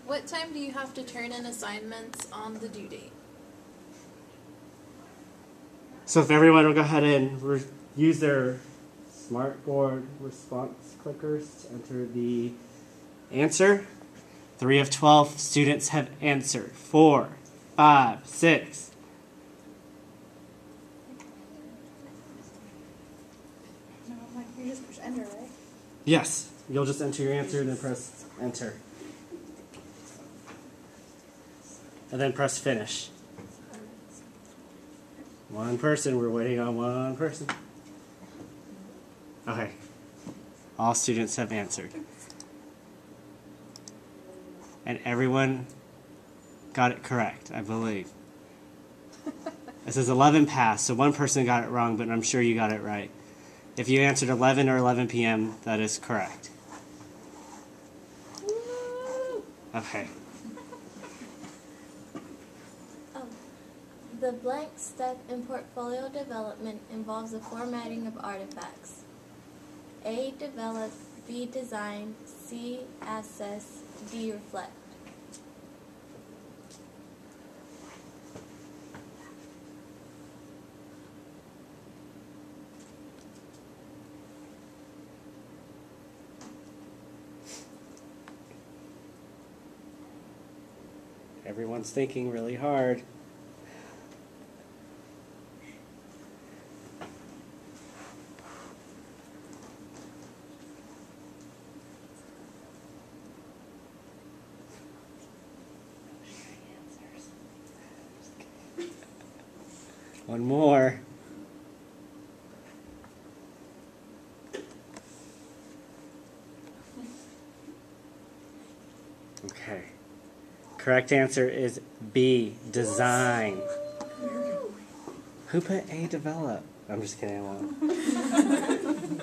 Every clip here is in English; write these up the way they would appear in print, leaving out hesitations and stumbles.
What time do you have to turn in assignments on the due date? So if everyone will go ahead and use their smartboard response clickers to enter the answer. 3 of 12 students have answered. 4, 5, 6. No, like you just push enter, right? Yes, you'll just enter your answer and then press enter. And then press finish. One person, we're waiting on one person. Okay, all students have answered. And everyone got it correct, I believe. It says 11 passed, so one person got it wrong, but I'm sure you got it right. If you answered 11 or 11 p.m., that is correct. Okay. The blank step in portfolio development involves the formatting of artifacts. A. Develop, B. Design, C. Assess, D. Reflect. Everyone's thinking really hard. One more. Okay. Correct answer is B, design. Who put A, develop? I'm just kidding. I won't.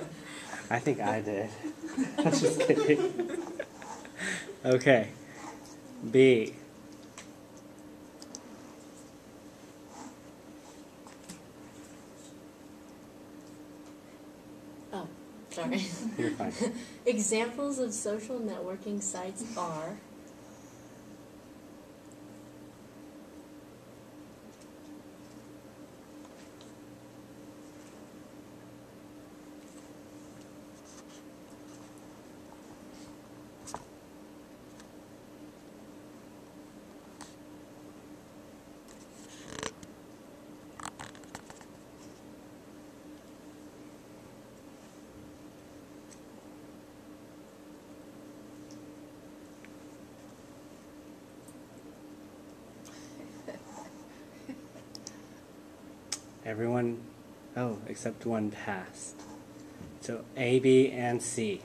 I think I did. I'm just kidding. Okay. B. Oh, sorry. You're fine. Examples of social networking sites are Everyone, oh, except one passed. So A, B, and C.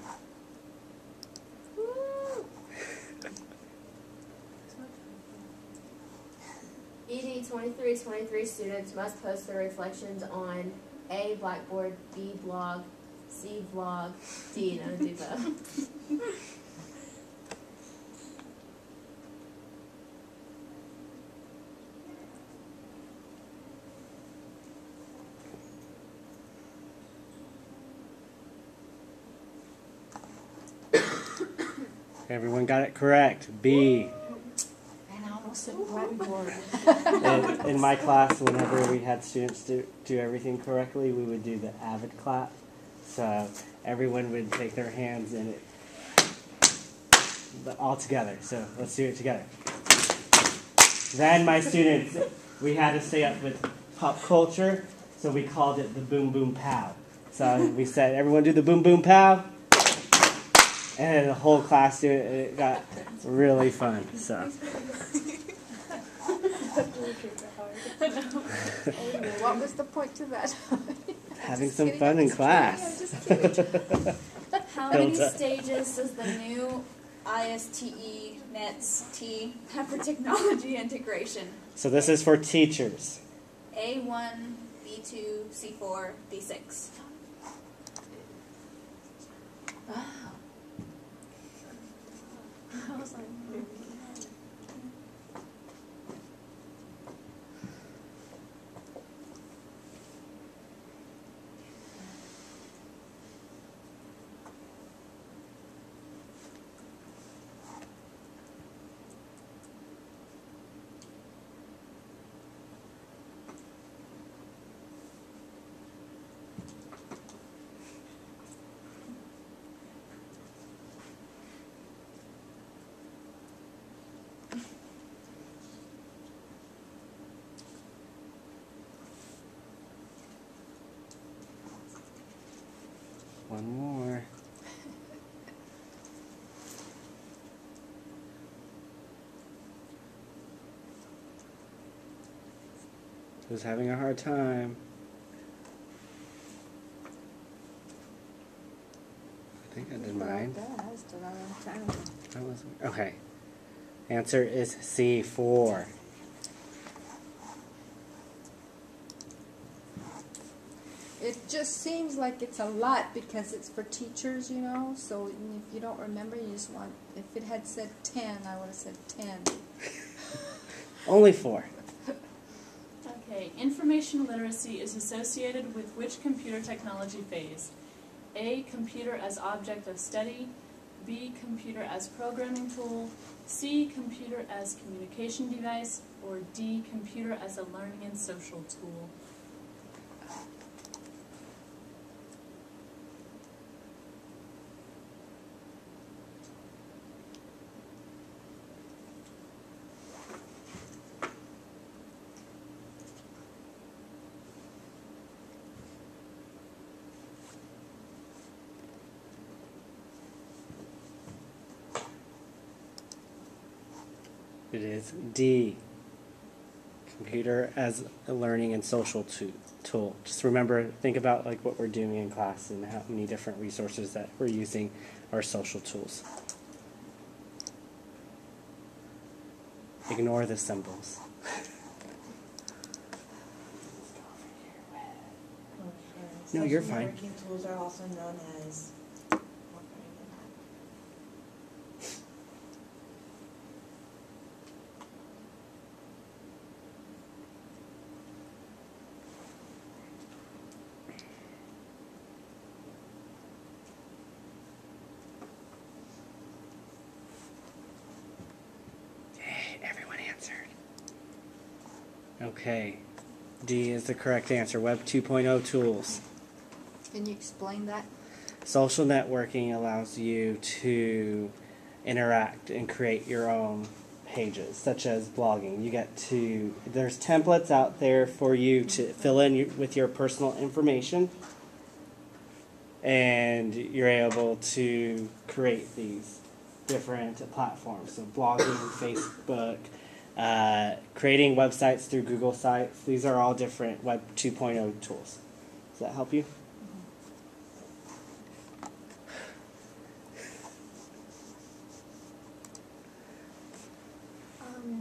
ED 2323 students must post their reflections on A, Blackboard, B, blog, C, vlog, D, no, do both. Everyone got it correct. B. And I almost said Blackboard. In my class, whenever we had students do everything correctly, we would do the avid clap. So everyone would take their hands in it all together. So let's do it together. Then my students, we had to stay up with pop culture, so we called it the boom boom pow. So we said, everyone do the boom boom pow. And then the whole class did it, and it got really fun. So. What was the point to that? Having some fun in class. How many stages does the new ISTE NETS T have for technology integration? So this is for teachers. A1, B2, C4, D6. Wow. I was like, One more. Who's having a hard time? I think I did mine. I still don't understand. That was okay. Answer is C4. It just seems like it's a lot because it's for teachers, you know. So if you don't remember, you just want. If it had said 10, I would have said 10. Only 4. Okay, information literacy is associated with which computer technology phase? A, computer as object of study, B, computer as programming tool, C, computer as communication device, or D, computer as a learning and social tool. It is D. Computer as a learning and social tool. Just remember, think about like what we're doing in class and how many different resources that we're using are social tools. Ignore the symbols. No, you're fine. Social networking tools are also known as. Everyone answered. Okay. D is the correct answer. Web 2.0 tools. Can you explain that? Social networking allows you to interact and create your own pages, such as blogging. You get to, there's templates out there for you to fill in with your personal information, and you're able to create these different platforms. So blogging, Facebook, creating websites through Google Sites. These are all different Web 2.0 tools. Does that help you?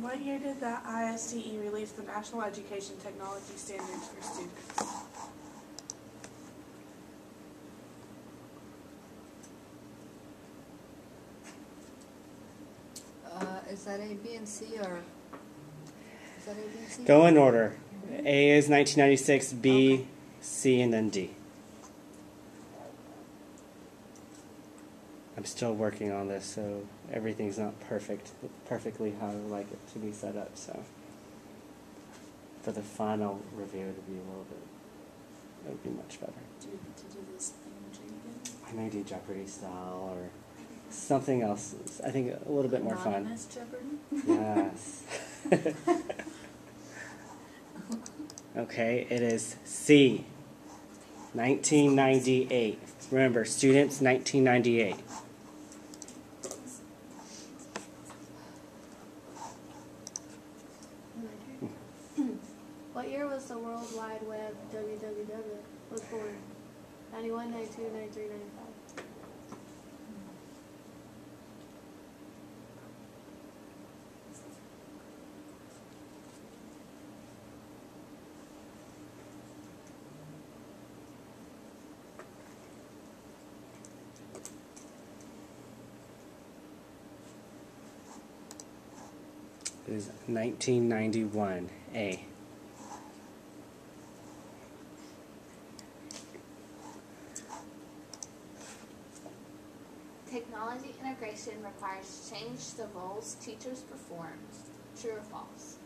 What year did the ISTE release the National Education Technology Standards for students? Is that A, B, and C, or is that A, B, and C? Go in order. A is 1996, B, Okay. C, and then D. I'm still working on this, so everything's not perfectly how I would like it to be set up. So for the final review, it would be much better. To do this thing again? I may do Jeopardy style or something else. I think a little bit more fun. Anonymous Jeopardy? Yes. Okay, it is C. 1998. Remember, students, 1998. What year was the World Wide Web WWW was born? 91, 92, 93, 95. It is 1991. A. Technology integration requires change the roles teachers perform. True or false?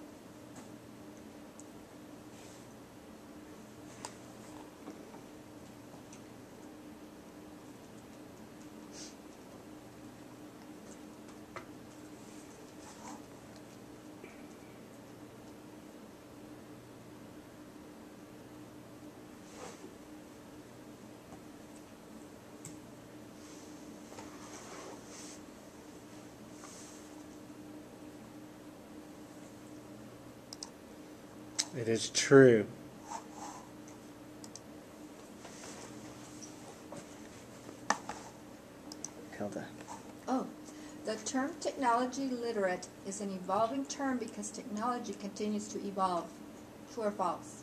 It is true. Hilda. Oh, the term technology literate is an evolving term because technology continues to evolve. True or false?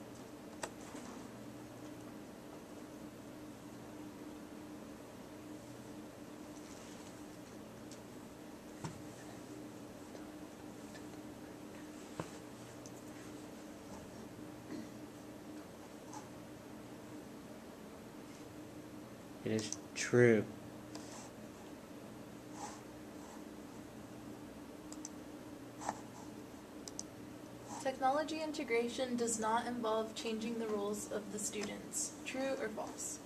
It is true. Technology integration does not involve changing the roles of the students. True or false?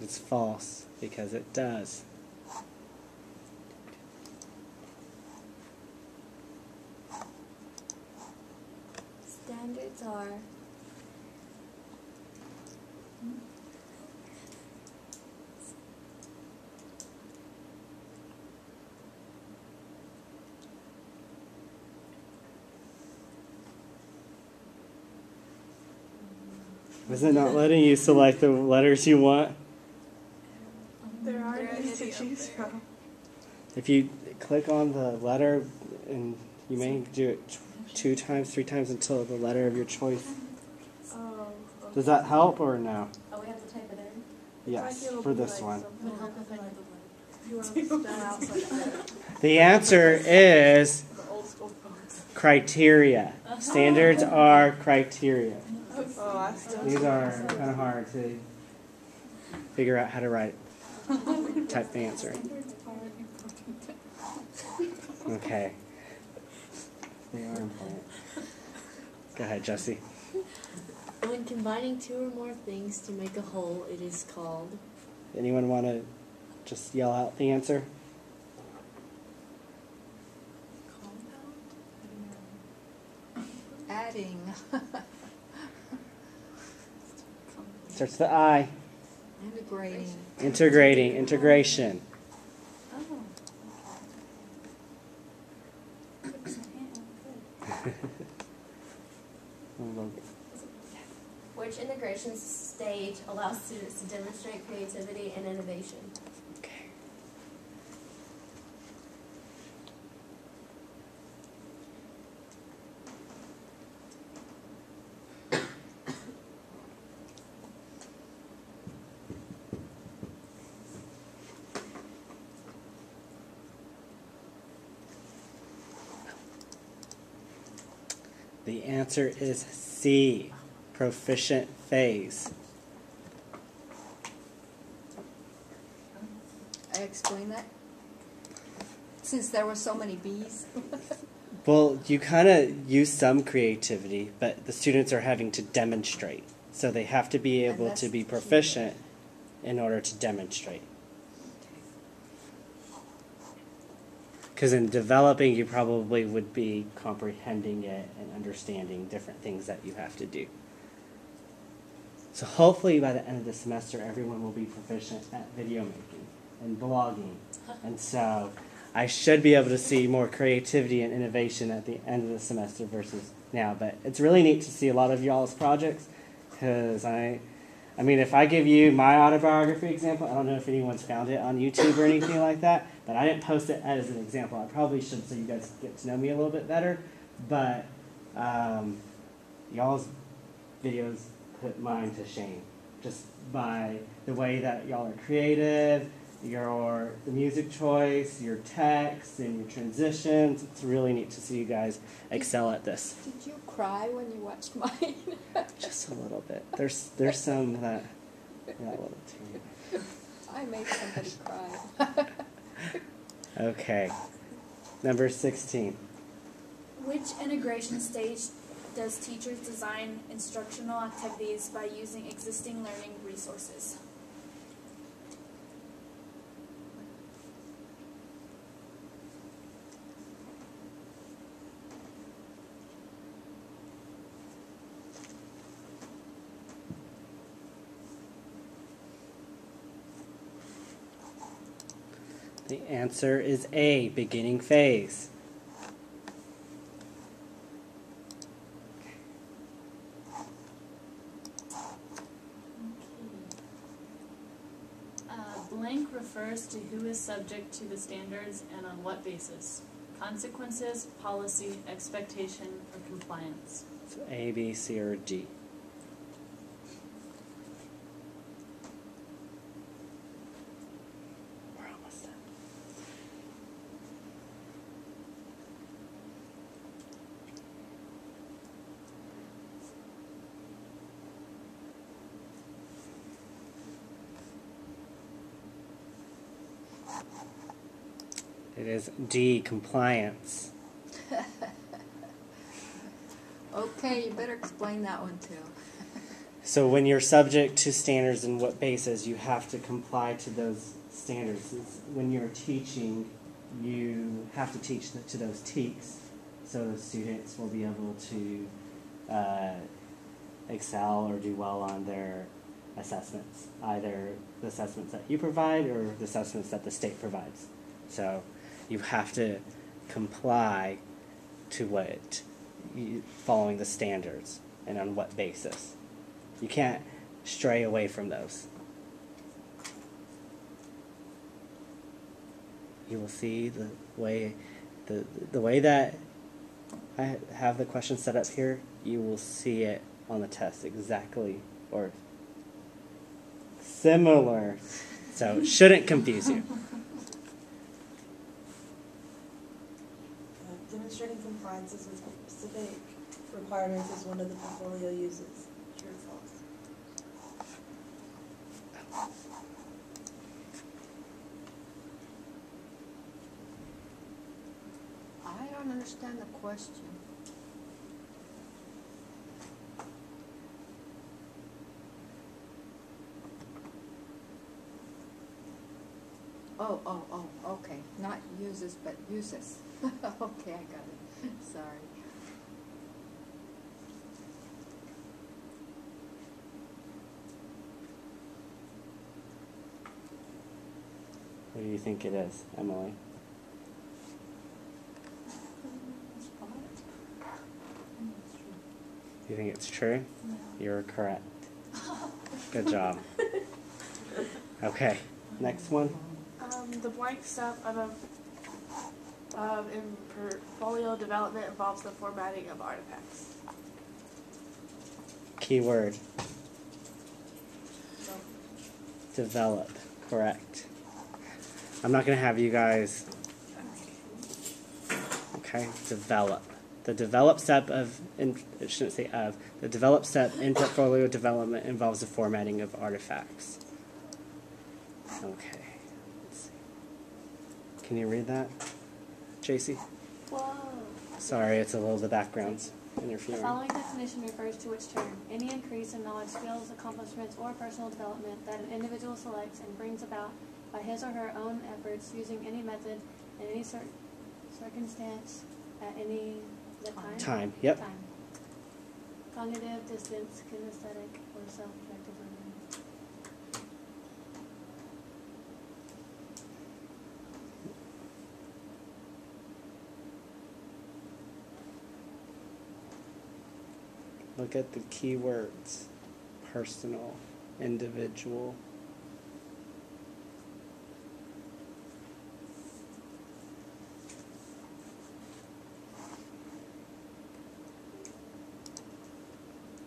It's false because it does. Standards are Is it not letting you select the letters you want? There are There these to is choose up there. from. If you click on the letter, and you may do it 2 times, 3 times until the letter of your choice. Oh, okay. Does that help or no? Oh, we have to type it in? Yes, Like it'll for be this like one. something Would help if I knew You want to spell out like The answer is the old school folks. criteria. Standards are criteria. Oh, I still These are kind of hard to figure out how to write. Type the answer. Okay. They are important. Go ahead, Jesse. When combining two or more things to make a whole, it is called. Anyone want to just yell out the answer? Adding. Starts with the I. Integrating. Integrating. Integration. Which integration stage allows students to demonstrate creativity and innovation? Okay. The answer is C, proficient phase. I explained that. Since there were so many B's. Well, you kind of use some creativity, but the students are having to demonstrate. So they have to be And able that's to be the key. proficient in order to demonstrate. Because in developing, you probably would be comprehending it and understanding different things that you have to do. So hopefully by the end of the semester, everyone will be proficient at video making and blogging. And so I should be able to see more creativity and innovation at the end of the semester versus now. But it's really neat to see a lot of y'all's projects because I mean, if I give you my autobiography example, I don't know if anyone's found it on YouTube or anything like that, but I didn't post it as an example. I probably should so you guys get to know me a little bit better. But y'all's videos put mine to shame just by the way that y'all are creative, the music choice, your text, and your transitions. It's really neat to see you guys excel at this. Did you cry when you watched mine? Just a little bit. There's some that a little too. I made somebody cry. Okay. Number 16. Which integration stage does teachers design instructional activities by using existing learning resources? The answer is A, beginning phase. Blank refers to who is subject to the standards and on what basis. Consequences, policy, expectation, or compliance. So A, B, C, or D. We're almost done. It is D, compliance. Okay, you better explain that one too. So when you're subject to standards and what basis, you have to comply to those standards. When you're teaching, you have to teach to those TEKs, so the students will be able to excel or do well on their assessments, either the assessments that you provide or the assessments that the state provides. So you have to comply to following the standards and on what basis. You can't stray away from those. You will see the way that I have the question set up here, you will see it on the test exactly or similar. So it shouldn't confuse you. Demonstrating compliances with specific requirements is one of the portfolio uses. True or false? I don't understand the question. Oh, okay. Not uses, but uses. Okay, I got it. Sorry. What do you think it is, Emily? You think it's true? No. You're correct. Good job. Okay, next one. The blank step in portfolio development involves the formatting of artifacts. Keyword. Develop. Correct. I'm not going to have you guys. Okay, develop. The develop step of, it shouldn't say of, the develop step in portfolio development involves the formatting of artifacts. Okay. Let's see. Can you read that, JC? Whoa. Sorry, it's a little of the background's The interfering. following definition refers to which term? Any increase in knowledge, skills, accomplishments, or personal development that an individual selects and brings about by his or her own efforts using any method in any circumstance at any Time, yep. Time. Cognitive, distance, kinesthetic, or self-directed learning. Look at the keywords. Personal, individual.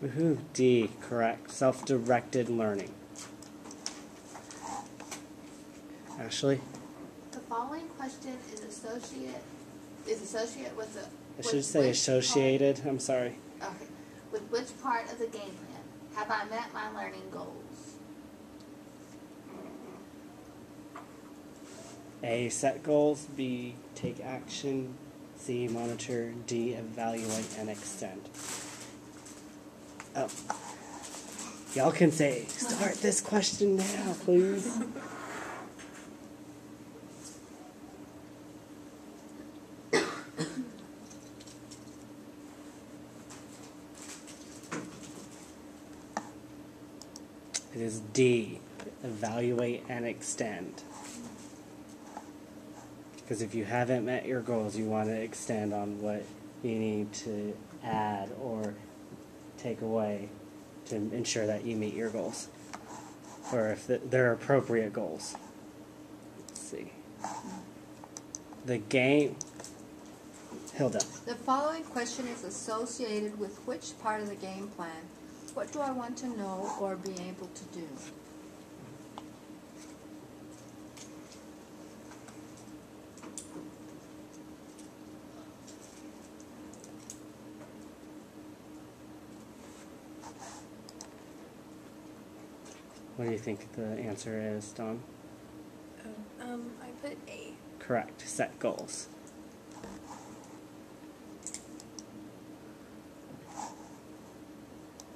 Woohoo, D, correct. Self-directed learning. Ashley? The following question is associated with the. I should say associated. I'm sorry. Okay. With which part of the game plan have I met my learning goals? A, set goals. B, take action. C, monitor. D, evaluate and extend. Oh. Y'all can say, start this question now, please. It is D, evaluate and extend. Because if you haven't met your goals, you want to extend on what you need to add or take away to ensure that you meet your goals, or if they're appropriate goals. Let's see. The game, Hilda. The following question is associated with which part of the game plan? What do I want to know or be able to do? What do you think the answer is, Dawn? I put A. Correct. Set goals.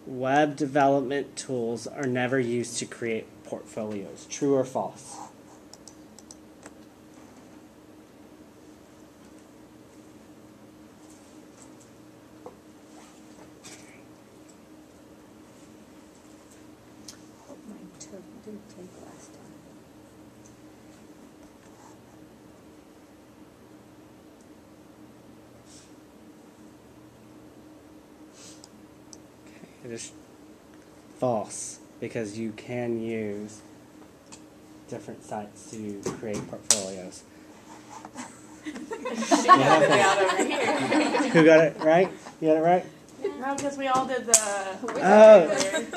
Web development tools are never used to create portfolios. True or false? Mine didn't take last time. It is false, because you can use different sites to create portfolios. She got it out over here. Who got it right? You got it right? No, because we all did the. Oh,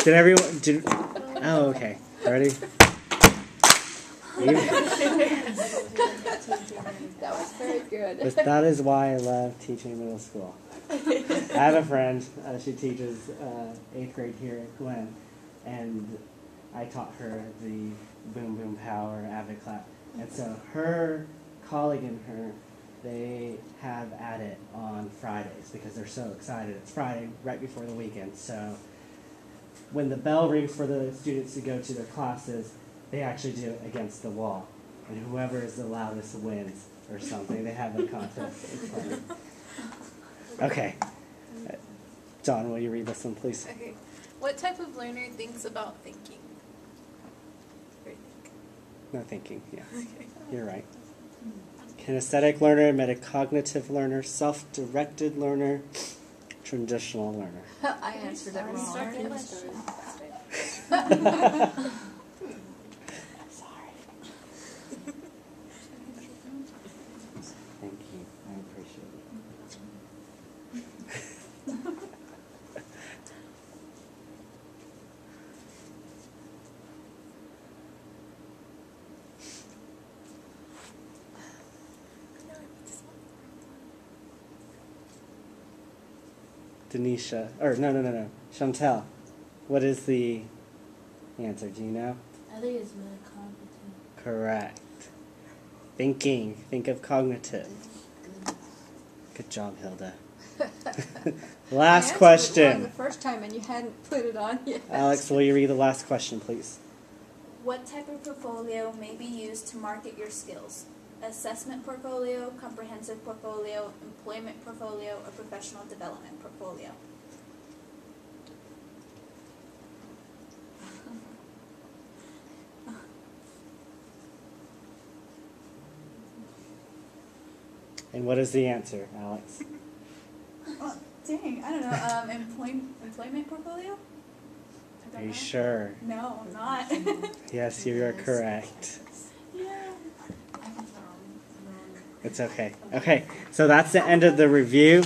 did everyone? Did? Oh, okay. Ready? That was very good. That is why I love teaching middle school. I have a friend, she teaches 8th grade here at Gwen, and I taught her the Boom Boom Pow or Avid Clap. And so her colleague and her, they have at it on Fridays because they're so excited. It's Friday, right before the weekend. So when the bell rings for the students to go to their classes, they actually do it against the wall. And whoever is the loudest wins or something. They have a contest. It's funny. Okay. John, will you read this one, please? Okay. What type of learner thinks about thinking? Or think. No thinking, yeah. Okay. You're right. Kinesthetic learner, metacognitive learner, self-directed learner, traditional learner. I answered it wrong. Thank you. I appreciate it. Denisha, or no. Chantel, what is the answer? Do you know? I think it's metacognitive. Correct. Thinking. Think of cognitive. Good job, Hilda. Last I question. answered it wrong the first time and you hadn't put it on yet. Alex, will you read the last question, please? What type of portfolio may be used to market your skills? Assessment portfolio, comprehensive portfolio, employment portfolio, or professional development portfolio? And what is the answer, Alex? Oh, dang, I don't know. Employment portfolio? I don't Are you know. sure? No, I'm not. Yes, you are correct. Yeah. It's okay. Okay, so that's the end of the review.